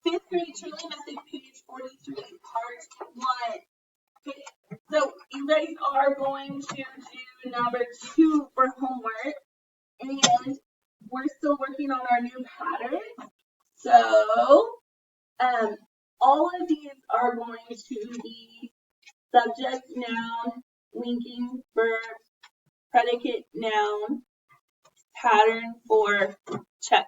Fifth grade Shurley method, page 43, part 1. Okay, so you guys are going to do number 2 for homework, and we're still working on our new pattern. So, all of these are going to be subject, noun, linking, verb, predicate, noun, pattern for check.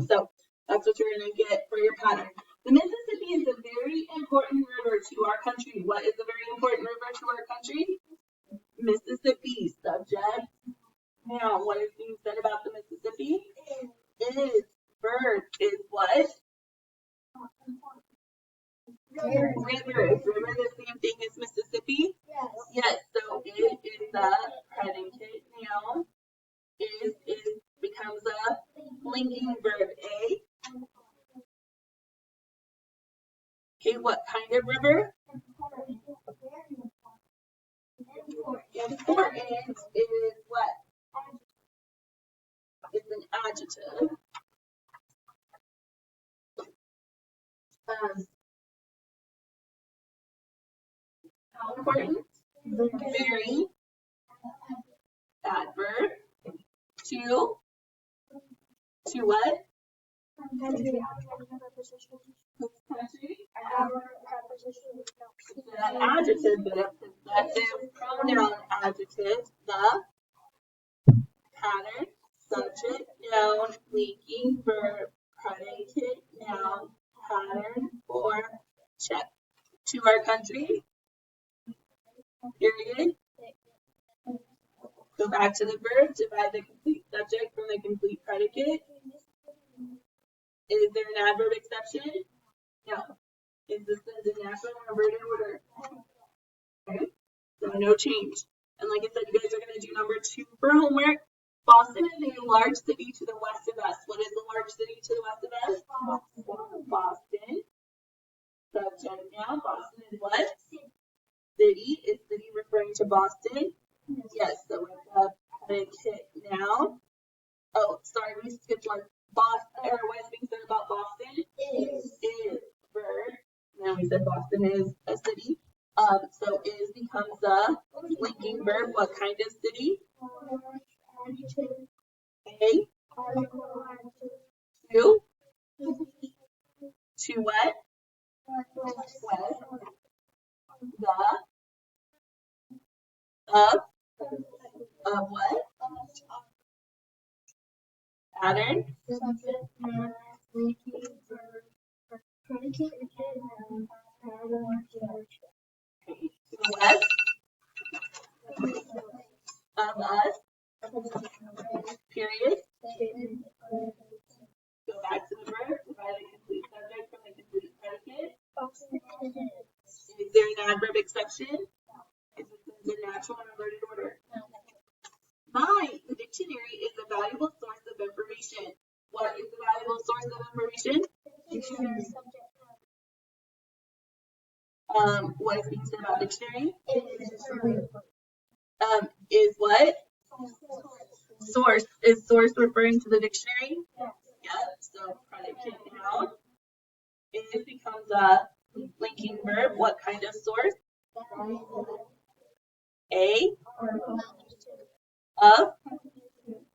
So that's what you're going to get for your pattern. The Mississippi is a very important river to our country. What is a very important river to our country? Mississippi. Subject. Now, what is being said about the Mississippi? Is. Verb is what? River. Is river the same thing as Mississippi? Yes. Yes. So it is a predicate noun. Is becomes a linking verb. A. Okay, what kind of river? Important is what? It's an adjective. How important? Very. Adverb. To what? Country. An adjective, but a possessive pronoun adjective. The pattern, subject, noun, linking verb, predicate, noun, pattern for check. To our country. Period. Go back to the verb, divide the complete subject from the complete predicate. Is there an adverb exception? No. Is this in natural or inverted order? Okay. So no change. And like I said, you guys are going to do number 2 for homework. Boston is a large city to the west of us. What is a large city to the west of us? Boston. Subject now. Boston is what? City. Is city referring to Boston? Yes. So we have predicate now. Oh, sorry, we skipped one. Boston, or what is being said about Boston? Is verb. Now we said Boston is a city. So is becomes a linking verb. What kind of city? A. To what? West. The. Of what? Pattern. To the west. Of us. Period. Go back to the verb. Divide the complete subject from the complete predicate. Is there an adverb exception? Is this in the natural and inverted order? The dictionary is a valuable source of information. What is a valuable source of information? Dictionary. What is being said about dictionary? Is what? Source. Is source referring to the dictionary? Yes. So predicate noun. Is becomes a linking verb. What kind of source? A.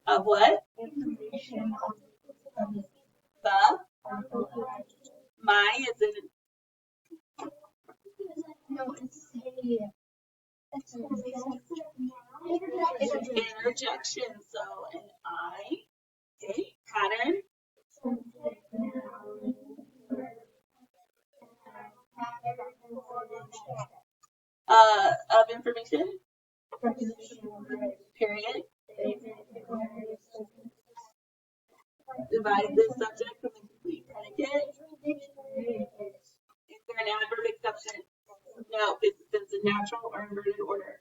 Of what? The. My is in. No, it's interjection. So an I. Okay. Pattern. Of information. Period. Divide the subject from the complete predicate. Is there an adverb exception? No, it's a natural or inverted order.